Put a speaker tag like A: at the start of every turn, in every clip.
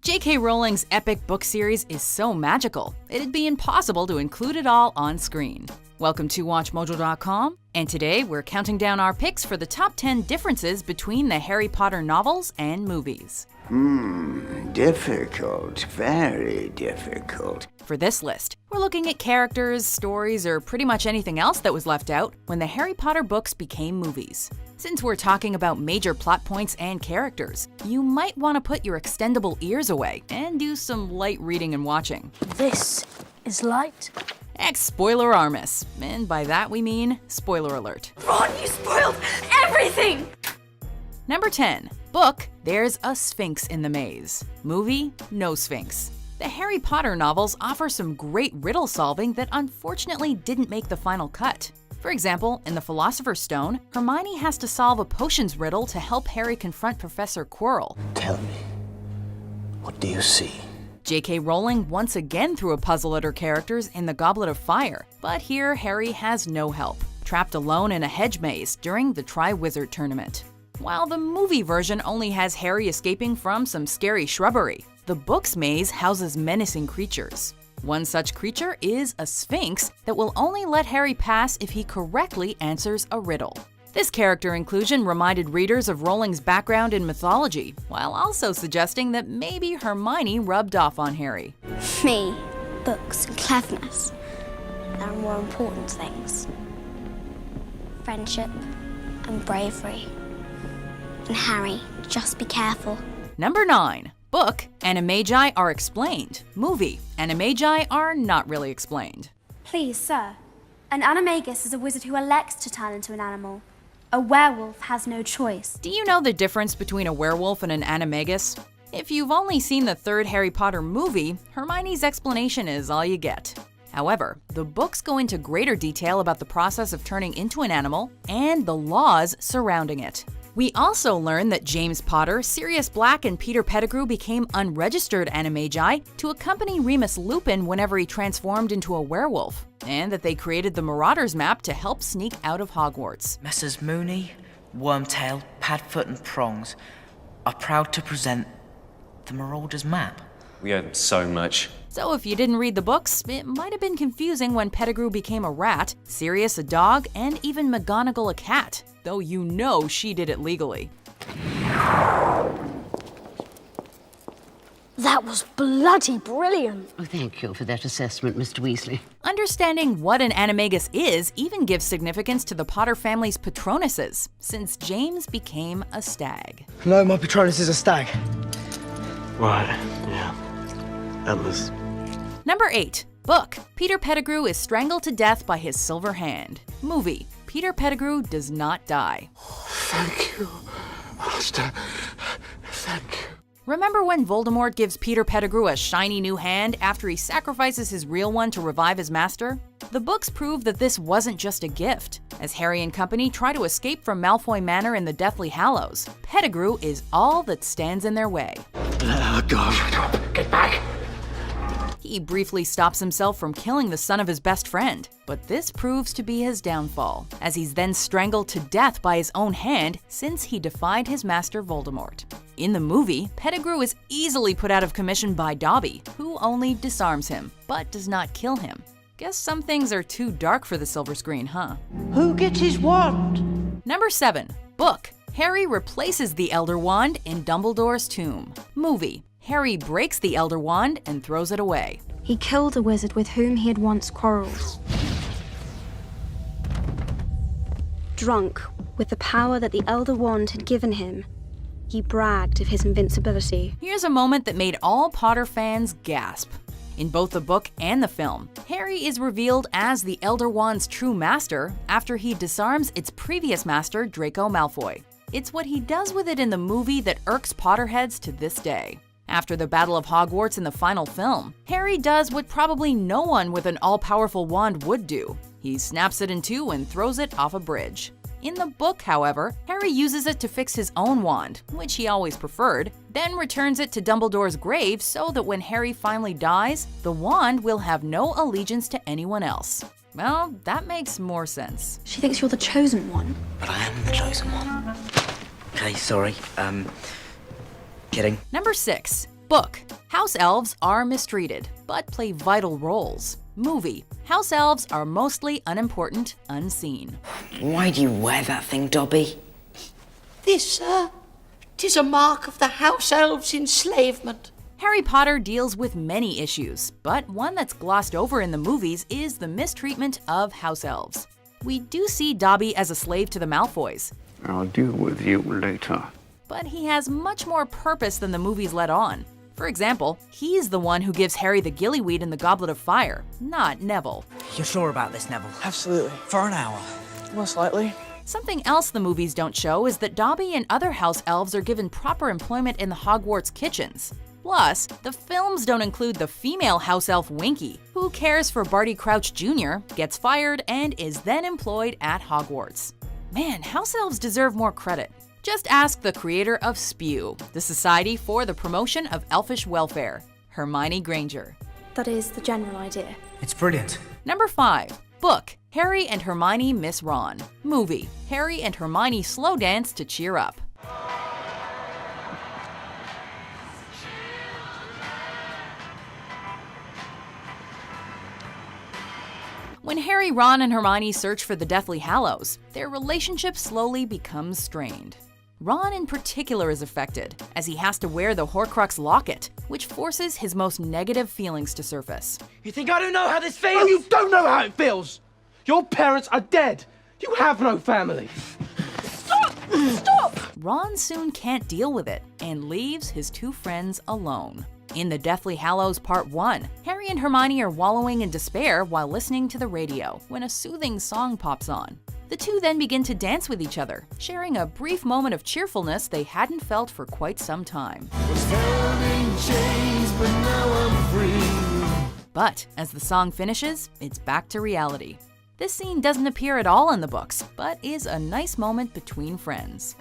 A: J.K. Rowling's epic book series is so magical, it'd be impossible to include it all on screen. Welcome to WatchMojo.com, and today we're counting down our picks for the top 10 differences between the Harry Potter novels and movies.
B: Difficult, very difficult.
A: For this list, we're looking at characters, stories, or pretty much anything else that was left out when the Harry Potter books became movies. Since we're talking about major plot points and characters, you might want to put your extendable ears away and do some light reading and watching.
C: This is light.
A: Spoiler armus, and by that we mean spoiler alert.
C: Ron, you spoiled everything!
A: Number 10. Book, there's a Sphinx in the maze. Movie, no Sphinx. The Harry Potter novels offer some great riddle solving that unfortunately didn't make the final cut. For example, in The Philosopher's Stone, Hermione has to solve a potions riddle to help Harry confront Professor Quirrell.
B: Tell me, what do you see?
A: J.K. Rowling once again threw a puzzle at her characters in The Goblet of Fire, but here Harry has no help, trapped alone in a hedge maze during the Triwizard Tournament. While the movie version only has Harry escaping from some scary shrubbery, the book's maze houses menacing creatures. One such creature is a Sphinx that will only let Harry pass if he correctly answers a riddle. This character inclusion reminded readers of Rowling's background in mythology, while also suggesting that maybe Hermione rubbed off on Harry.
C: Me, books and cleverness. There are more important things. Friendship and bravery. And Harry, just be careful.
A: Number 9. Book, Animagi are explained. Movie, Animagi are not really explained.
D: Please, sir. An animagus is a wizard who elects to turn into an animal. A werewolf has no choice.
A: Do you know the difference between a werewolf and an animagus? If you've only seen the third Harry Potter movie, Hermione's explanation is all you get. However, the books go into greater detail about the process of turning into an animal and the laws surrounding it. We also learn that James Potter, Sirius Black, and Peter Pettigrew became unregistered animagi to accompany Remus Lupin whenever he transformed into a werewolf, and that they created the Marauders map to help sneak out of Hogwarts.
E: Messrs. Mooney, Wormtail, Padfoot, and Prongs are proud to present the Marauders map.
F: We owe them so much.
A: So if you didn't read the books, it might have been confusing when Pettigrew became a rat, Sirius a dog, and even McGonagall a cat, though you know she did it legally.
C: That was bloody brilliant.
G: Oh, thank you for that assessment, Mr. Weasley.
A: Understanding what an animagus is even gives significance to the Potter family's patronuses, since James became a stag.
H: No, my Patronus is a stag.
I: Right, yeah. Atlas.
A: Number 8. Book, Peter Pettigrew is strangled to death by his silver hand. Movie, Peter Pettigrew does not die.
I: Thank you, Master. Thank you.
A: Remember when Voldemort gives Peter Pettigrew a shiny new hand after he sacrifices his real one to revive his master? The books prove that this wasn't just a gift. As Harry and company try to escape from Malfoy Manor in the Deathly Hallows, Pettigrew is all that stands in their way.
I: Let her go. Get back.
A: He briefly stops himself from killing the son of his best friend, but this proves to be his downfall, as he's then strangled to death by his own hand since he defied his master Voldemort. In the movie, Pettigrew is easily put out of commission by Dobby, who only disarms him, but does not kill him. Guess some things are too dark for the silver screen, huh?
G: Who gets his wand?
A: Number 7. Book, Harry replaces the Elder Wand in Dumbledore's tomb. Movie, Harry breaks the Elder Wand and throws it away.
D: He killed a wizard with whom he had once quarreled. Drunk with the power that the Elder Wand had given him, he bragged of his invincibility.
A: Here's a moment that made all Potter fans gasp. In both the book and the film, Harry is revealed as the Elder Wand's true master after he disarms its previous master, Draco Malfoy. It's what he does with it in the movie that irks Potterheads to this day. After the Battle of Hogwarts in the final film, Harry does what probably no one with an all-powerful wand would do. He snaps it in two and throws it off a bridge. In the book, however, Harry uses it to fix his own wand, which he always preferred, then returns it to Dumbledore's grave so that when Harry finally dies, the wand will have no allegiance to anyone else. Well, that makes more sense.
D: She thinks you're the chosen one.
E: But I am the chosen one. Okay, sorry. Kidding.
A: Number 6. Book, House elves are mistreated, but play vital roles. Movie. House elves are mostly unimportant, unseen.
E: Why do you wear that thing, Dobby?
G: This, sir, 'tis a mark of the house elves' enslavement.
A: Harry Potter deals with many issues, but one that's glossed over in the movies is the mistreatment of house elves. We do see Dobby as a slave to the Malfoys,
B: I'll deal with you later.
A: but he has much more purpose than the movies let on. For example, he's the one who gives Harry the gillyweed in the Goblet of Fire, not Neville.
E: You're sure about this, Neville?
H: Absolutely.
E: For an hour.
H: Most likely.
A: Something else the movies don't show is that Dobby and other house elves are given proper employment in the Hogwarts kitchens. Plus, the films don't include the female house elf Winky, who cares for Barty Crouch Jr., gets fired, and is then employed at Hogwarts. Man, house elves deserve more credit. Just ask the creator of SPEW, the Society for the Promotion of Elfish Welfare, Hermione Granger.
D: That is the general idea.
H: It's brilliant.
A: Number 5. Book. Harry and Hermione Miss Ron. Movie. Harry and Hermione slow dance to cheer up. When Harry, Ron, and Hermione search for the Deathly Hallows, their relationship slowly becomes strained. Ron in particular is affected, as he has to wear the Horcrux locket, which forces his most negative feelings to surface.
H: You think I don't know how this feels?
J: Oh, you don't know how it feels! Your parents are dead! You have no family!
C: Stop! Stop!
A: Ron soon can't deal with it and leaves his two friends alone. In The Deathly Hallows Part 1, Harry and Hermione are wallowing in despair while listening to the radio when a soothing song pops on. The two then begin to dance with each other, sharing a brief moment of cheerfulness they hadn't felt for quite some time. But as the song finishes, it's back to reality. This scene doesn't appear at all in the books, but is a nice moment between friends.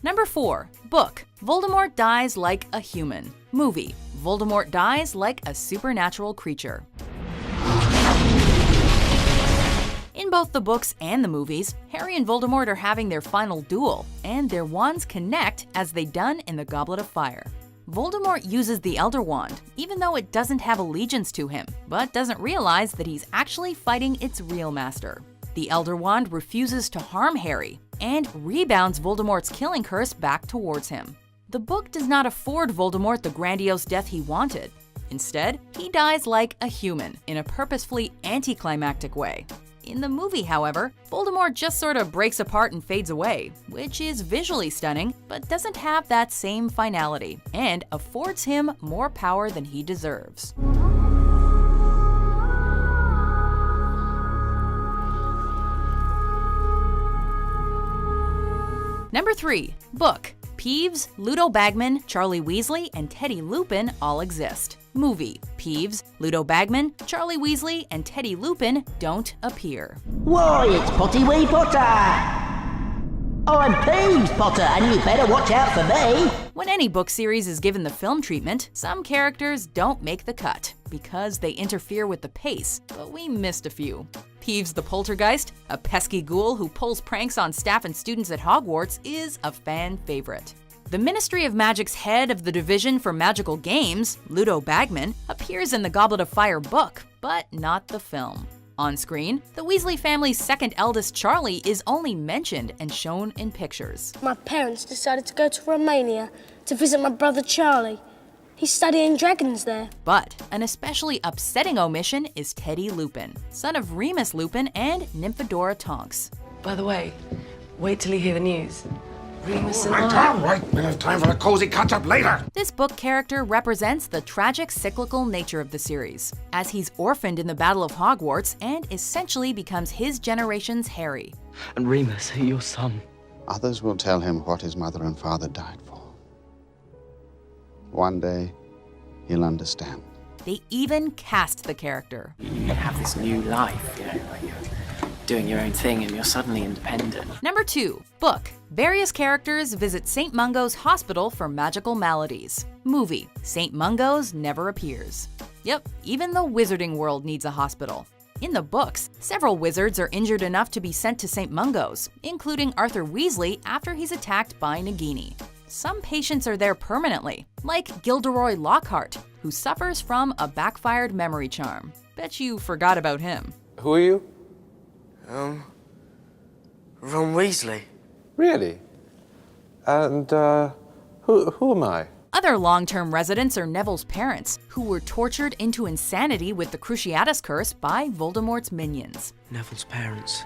A: Number 4. Book. Voldemort dies like a human. Movie. Voldemort dies like a supernatural creature. In both the books and the movies, Harry and Voldemort are having their final duel, and their wands connect as they done in the Goblet of Fire. Voldemort uses the Elder Wand, even though it doesn't have allegiance to him, but doesn't realize that he's actually fighting its real master. The Elder Wand refuses to harm Harry, and rebounds Voldemort's killing curse back towards him. The book does not afford Voldemort the grandiose death he wanted. Instead, he dies like a human, in a purposefully anticlimactic way. In the movie, however, Voldemort just sort of breaks apart and fades away, which is visually stunning, but doesn't have that same finality, and affords him more power than he deserves. Number 3. Book. Peeves, Ludo Bagman, Charlie Weasley, and Teddy Lupin all exist. Movie. Peeves, Ludo Bagman, Charlie Weasley, and Teddy Lupin don't appear.
G: Why, it's Potty Wee Potter! I'm Peeves, Potter, and you better watch out for me!
A: When any book series is given the film treatment, some characters don't make the cut because they interfere with the pace, but we missed a few. Peeves the Poltergeist, a pesky ghoul who pulls pranks on staff and students at Hogwarts, is a fan favorite. The Ministry of Magic's head of the Division for Magical Games, Ludo Bagman, appears in the Goblet of Fire book, but not the film. On screen, the Weasley family's second eldest Charlie is only mentioned and shown in pictures.
C: My parents decided to go to Romania to visit my brother Charlie. He's studying dragons there.
A: But an especially upsetting omission is Teddy Lupin, son of Remus Lupin and Nymphadora Tonks.
K: By the way, wait till you hear the news. Remus and
I: All right, we'll have time for a cozy catch-up later.
A: This book character represents the tragic cyclical nature of the series, as he's orphaned in the Battle of Hogwarts and essentially becomes his generation's Harry.
H: And Remus, your son.
B: Others will tell him what his mother and father died for. One day, he'll understand.
A: They even cast the character.
H: You have this new life, like you're doing your own thing and you're suddenly independent.
A: Number 2. Book. Various characters visit St. Mungo's Hospital for magical maladies. Movie. St. Mungo's never appears. Yep, even the wizarding world needs a hospital. In the books, several wizards are injured enough to be sent to St. Mungo's, including Arthur Weasley after he's attacked by Nagini. Some patients are there permanently, like Gilderoy Lockhart, who suffers from a backfired memory charm. Bet you forgot about him.
J: Who are you?
E: Ron Weasley.
J: Really? And, who am I?
A: Other long-term residents are Neville's parents, who were tortured into insanity with the Cruciatus Curse by Voldemort's minions.
E: Neville's parents.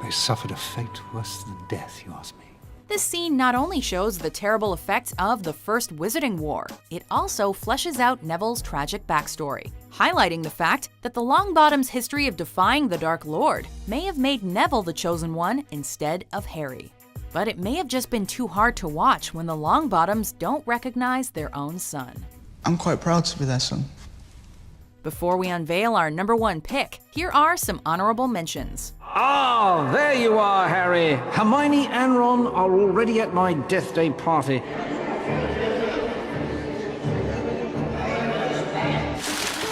B: They suffered a fate worse than death, you ask me.
A: This scene not only shows the terrible effects of the First Wizarding War, it also fleshes out Neville's tragic backstory, highlighting the fact that the Longbottoms' history of defying the Dark Lord may have made Neville the chosen one instead of Harry. But it may have just been too hard to watch when the Longbottoms don't recognize their own son.
L: I'm quite proud to be their son.
A: Before we unveil our number one pick, here are some honorable mentions.
M: Ah, there you are, Harry. Hermione and Ron are already at my death day party.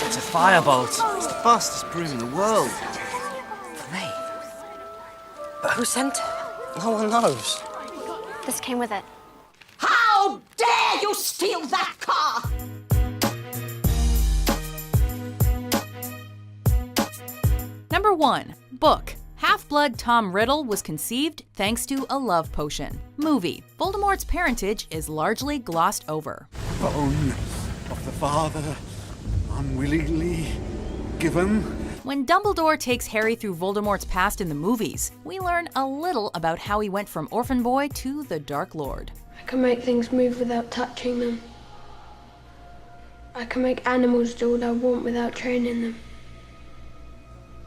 E: It's a firebolt. It's the fastest broom in the world. For me. But who sent it? No one knows.
D: This came with it.
G: How dare you steal that car?
A: Number 1. Book. Half-Blood Tom Riddle was conceived thanks to a love potion. Movie. Voldemort's parentage is largely glossed over.
I: Bone of the father unwillingly given.
A: When Dumbledore takes Harry through Voldemort's past in the movies, we learn a little about how he went from orphan boy to the Dark Lord.
C: I can make things move without touching them. I can make animals do what I want without training them.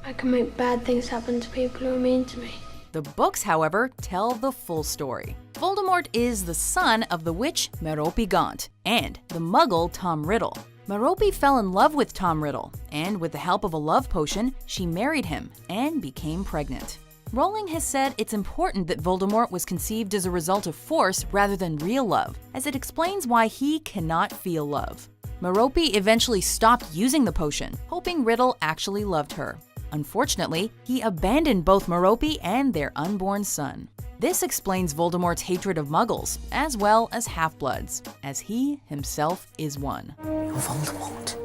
C: I can make bad things happen to people who are mean to me.
A: The books, however, tell the full story. Voldemort is the son of the witch Merope Gaunt and the muggle Tom Riddle. Merope fell in love with Tom Riddle, and with the help of a love potion, she married him and became pregnant. Rowling has said it's important that Voldemort was conceived as a result of force rather than real love, as it explains why he cannot feel love. Merope eventually stopped using the potion, hoping Riddle actually loved her. Unfortunately, he abandoned both Merope and their unborn son. This explains Voldemort's hatred of Muggles, as well as Half-Bloods, as he himself is one.
E: You're Voldemort.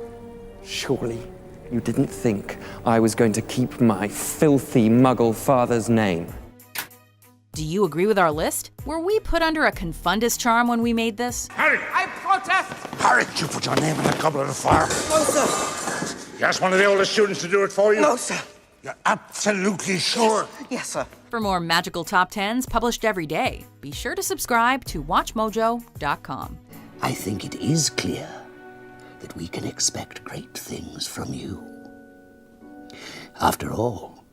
F: Surely you didn't think I was going to keep my filthy Muggle father's name?
A: Do you agree with our list? Were we put under a confundus charm when we made this?
I: Harry!
E: I protest!
I: Harry, did you put your name in a goblet of fire?
E: No, sir.
I: You asked one of the oldest students to do it for you?
E: No, sir.
I: You're absolutely sure?
E: Yes, sir.
A: For more magical top 10s published every day, be sure to subscribe to WatchMojo.com.
G: I think it is clear that we can expect great things from you. After all,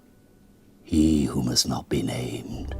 G: he who must not be named